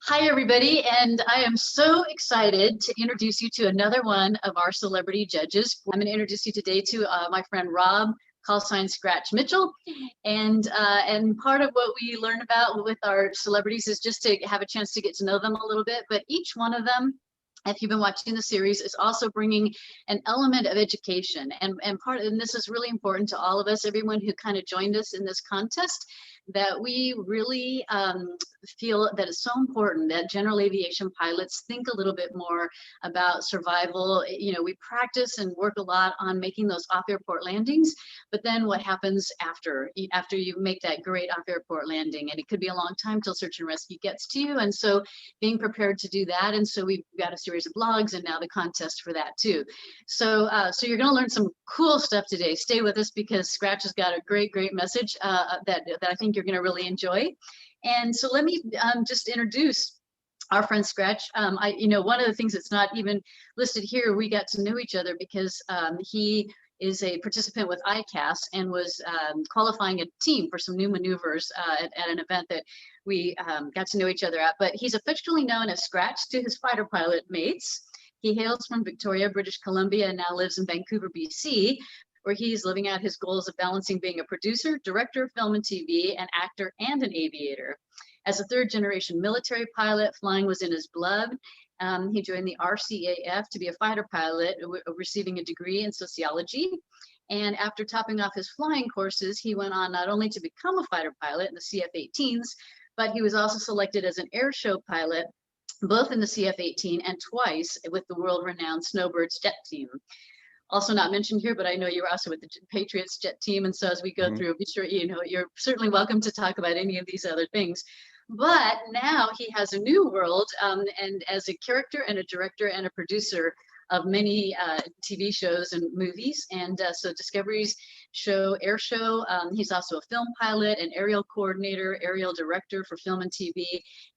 Hi, everybody, and I am so excited to introduce you to another one of our celebrity judges. I'm going to introduce you today to my friend Rob, call sign Scratch Mitchell, and part of what we learn about with our celebrities is just to have a chance to get to know them a little bit. But each one of them, if you've been watching the series, is also bringing an element of education, and this is really important to all of us, everyone who kind of joined us in this contest, that we really feel that it's so important that general aviation pilots think a little bit more about survival. You know, we practice and work a lot on making those off-airport landings, but then what happens after you make that great off-airport landing? And it could be a long time till search and rescue gets to you. And so being prepared to do that. And so we've got a series of blogs and now the contest for that too. So you're going to learn some cool stuff today. Stay with us because Scratch has got a great message that I think you're going to really enjoy. And so let me just introduce our friend Scratch. One of the things that's not even listed here, we got to know each other because he is a participant with ICAS and was qualifying a team for some new maneuvers at an event that we got to know each other at. But he's affectionately known as Scratch to his fighter pilot mates. He hails from Victoria, British Columbia, and now lives in Vancouver, BC, where he's living out his goals of balancing being a producer, director of film and TV, an actor, and an aviator. As a third-generation military pilot, flying was in his blood. He joined the RCAF to be a fighter pilot, receiving a degree in sociology. And after topping off his flying courses, he went on not only to become a fighter pilot in the CF-18s, but he was also selected as an air show pilot, both in the CF-18 and twice with the world-renowned Snowbirds jet team. Also not mentioned here, but I know you're also with the Patriots jet team. And so as we go through, be sure, you're certainly welcome to talk about any of these other things. But now he has a new world, and as a character and a director and a producer of many TV shows and movies. And so Discovery's air show. He's also a film pilot, an aerial coordinator, aerial director for film and TV.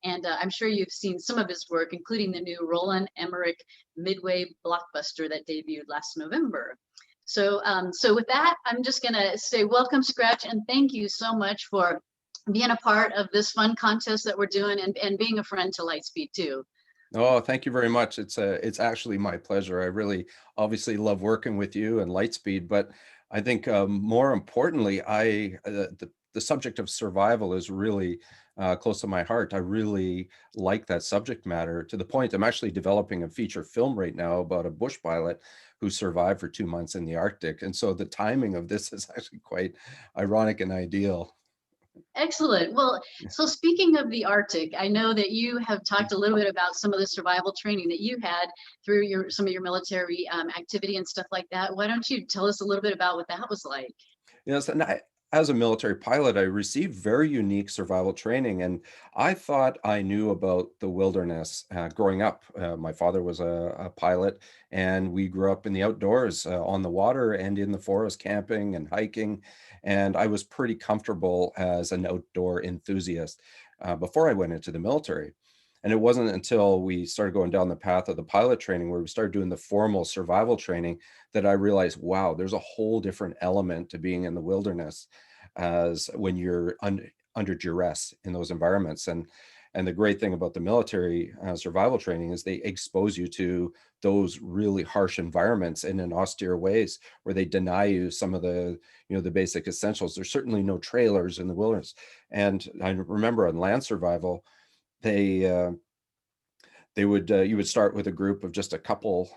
And I'm sure you've seen some of his work, including the new Roland Emmerich Midway blockbuster that debuted last November. So with that, I'm just gonna say welcome, Scratch, and thank you so much for being a part of this fun contest that we're doing and being a friend to Lightspeed too. Oh, thank you very much. It's actually my pleasure. I really obviously love working with you and Lightspeed, but I think more importantly, the subject of survival is really close to my heart. I really like that subject matter to the point I'm actually developing a feature film right now about a bush pilot who survived for 2 months in the Arctic. And so the timing of this is actually quite ironic and ideal. Excellent. Well, so speaking of the Arctic, I know that you have talked a little bit about some of the survival training that you had through some of your military activity and stuff like that. Why don't you tell us a little bit about what that was like? Yes, and as a military pilot, I received very unique survival training, and I thought I knew about the wilderness growing up. My father was a pilot, and we grew up in the outdoors, on the water and in the forest, camping and hiking. And I was pretty comfortable as an outdoor enthusiast before I went into the military. And it wasn't until we started going down the path of the pilot training where we started doing the formal survival training that I realized, wow, there's a whole different element to being in the wilderness as when you're under duress in those environments. And the great thing about the military survival training is they expose you to those really harsh environments in an austere ways where they deny you some of the basic essentials. There's certainly no trailers in the wilderness. And I remember on land survival, they would you would start with a group of just a couple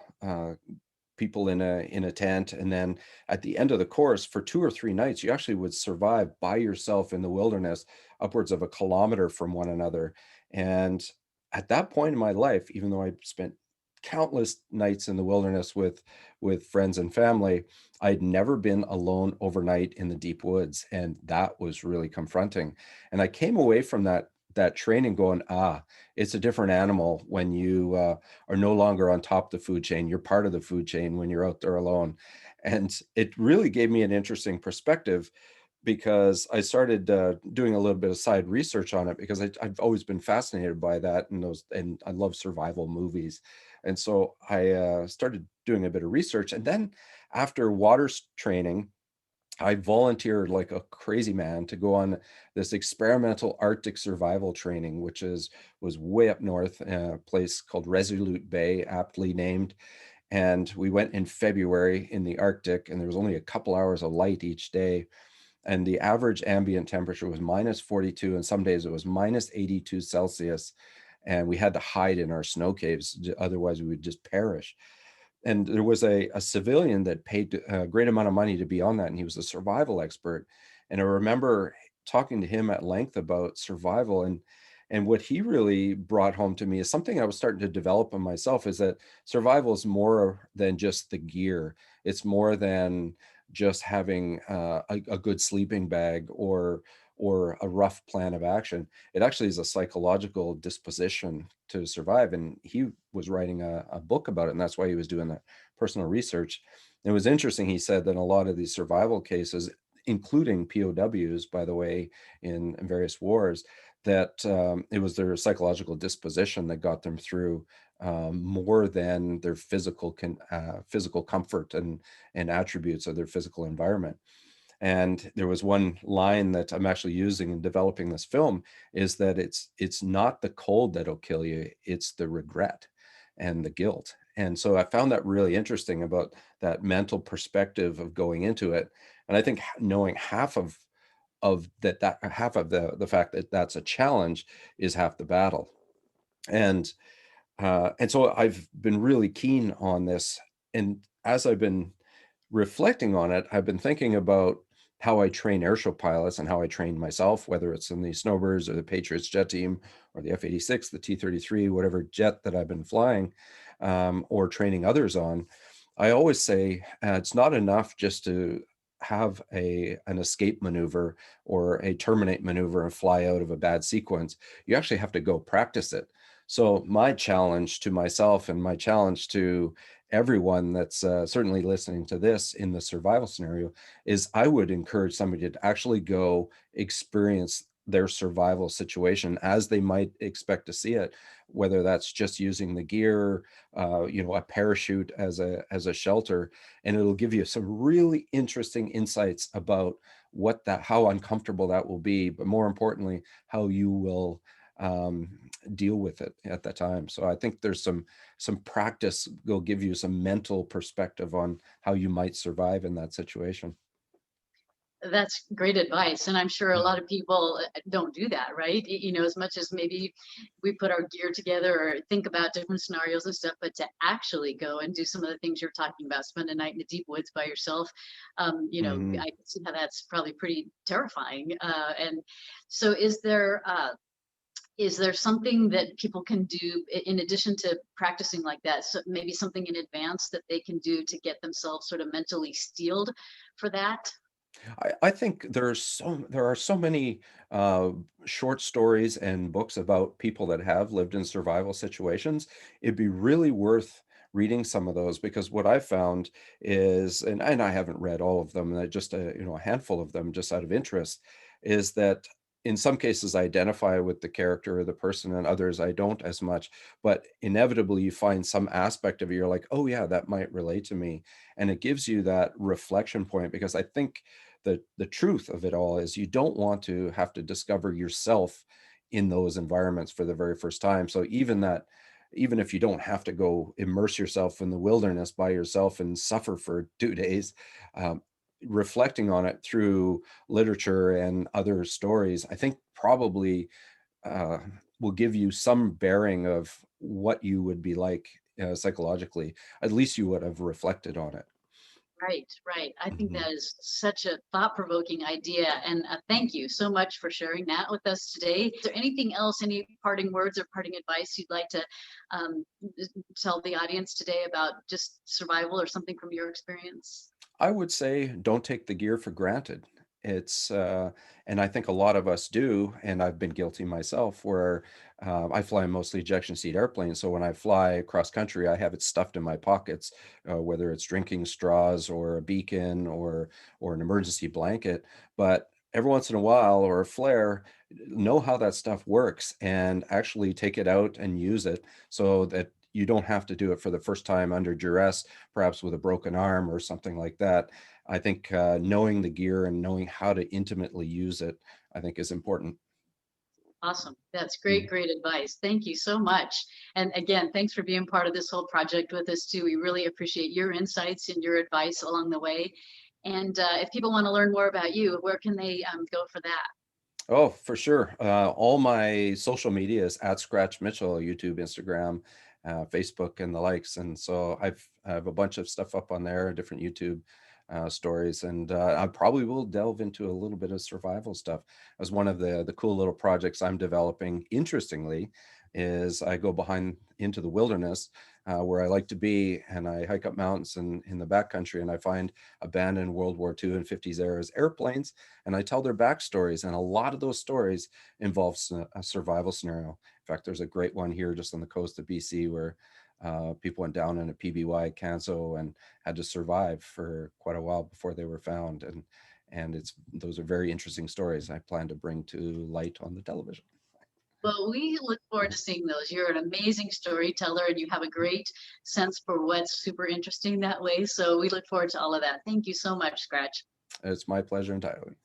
people in a tent, and then at the end of the course for 2 or 3 nights you actually would survive by yourself in the wilderness upwards of a kilometer from one another. And at that point in my life, even though I spent countless nights in the wilderness with friends and family, I'd never been alone overnight in the deep woods, and that was really confronting. And I came away from that training going, it's a different animal when you are no longer on top of the food chain. You're part of the food chain when you're out there alone. And it really gave me an interesting perspective because I started doing a little bit of side research on it because I've always been fascinated by that and I love survival movies. And so I started doing a bit of research. And then after training, I volunteered like a crazy man to go on this experimental Arctic survival training, which is was way up north, a place called Resolute Bay, aptly named. And we went in February in the Arctic, and there was only a couple hours of light each day. And the average ambient temperature was minus 42, and some days it was minus 82 Celsius. And we had to hide in our snow caves, otherwise we would just perish. And there was a civilian that paid a great amount of money to be on that, and he was a survival expert. And I remember talking to him at length about survival, and what he really brought home to me is something I was starting to develop in myself, is that survival is more than just the gear. It's more than just having a good sleeping bag or a rough plan of action. It actually is a psychological disposition to survive. And he was writing a book about it, and that's why he was doing that personal research. It was interesting. He said that a lot of these survival cases, including POWs, by the way, in various wars, that it was their psychological disposition that got them through, more than their physical comfort and attributes of their physical environment. And there was one line that I'm actually using in developing this film, is that it's not the cold that'll kill you, it's the regret and the guilt. And so I found that really interesting about that mental perspective of going into it. And I think knowing half of that half of the fact that that's a challenge is half the battle. And so I've been really keen on this. And as I've been reflecting on it, I've been thinking about how I train airshow pilots and how I train myself, whether it's in the Snowbirds or the Patriots jet team or the F-86, the T-33, whatever jet that I've been flying, or training others on. I always say it's not enough just to have an escape maneuver or a terminate maneuver and fly out of a bad sequence. You actually have to go practice it. So my challenge to myself and my challenge to everyone that's certainly listening to this in the survival scenario is I would encourage somebody to actually go experience their survival situation as they might expect to see it, whether that's just using the gear, a parachute as a shelter, and it'll give you some really interesting insights about how uncomfortable that will be, but more importantly, how you will um, deal with it at that time. So I think there's some practice will give you some mental perspective on how you might survive in that situation. That's great advice, and I'm sure a lot Mhm. of people don't do that, right? As much as maybe we put our gear together or think about different scenarios and stuff, but to actually go and do some of the things you're talking about, spend a night in the deep woods by yourself, Mhm. I can see how that's probably pretty terrifying. And so, is there something that people can do in addition to practicing like that? So maybe something in advance that they can do to get themselves sort of mentally steeled for that? I think there are so many uh, short stories and books about people that have lived in survival situations. It'd be really worth reading some of those, because what I found is, and I haven't read all of them, just a handful of them just out of interest, is that in some cases I identify with the character or the person, and others I don't as much. But inevitably you find some aspect of it, you're like, oh yeah, that might relate to me, and it gives you that reflection point, because I think the truth of it all is you don't want to have to discover yourself in those environments for the very first time. So even if you don't have to go immerse yourself in the wilderness by yourself and suffer for 2 days, um, reflecting on it through literature and other stories, I think probably uh, will give you some bearing of what you would be like psychologically. At least you would have reflected on it. Right, right. I think Mhm. that is such a thought-provoking idea, and thank you so much for sharing that with us today. Is there anything else, any parting words or parting advice you'd like to um, tell the audience today about just survival or something from your experience? I would say don't take the gear for granted. It's and I think a lot of us do, and I've been guilty myself, where I fly mostly ejection seat airplanes. So when I fly cross country, I have it stuffed in my pockets, whether it's drinking straws or a beacon or an emergency blanket. But every once in a while, or a flare, know how that stuff works and actually take it out and use it, so that you don't have to do it for the first time under duress, perhaps with a broken arm or something like that. I think knowing the gear and knowing how to intimately use it, I think is important. Awesome. That's Mm. great, great advice. Thank you so much. And again, thanks for being part of this whole project with us too. We really appreciate your insights and your advice along the way. And if people want to learn more about you, where can they go for that? Oh, for sure. All my social media is at Scratch Mitchell, YouTube, Instagram, Facebook, and the likes. And so I have a bunch of stuff up on there, different YouTube stories, and I probably will delve into a little bit of survival stuff. As one of the cool little projects I'm developing, interestingly, is I go behind into the wilderness where I like to be, and I hike up mountains and in the backcountry, and I find abandoned World War II and 50s eras airplanes, and I tell their backstories. And a lot of those stories involve a survival scenario. In fact, there's a great one here just on the coast of BC where people went down in a PBY Canso and had to survive for quite a while before they were found. And it's those are very interesting stories I plan to bring to light on the television. Well, we look forward Yeah. to seeing those. You're an amazing storyteller and you have a great sense for what's super interesting that way. So we look forward to all of that. Thank you so much, Scratch. It's my pleasure entirely.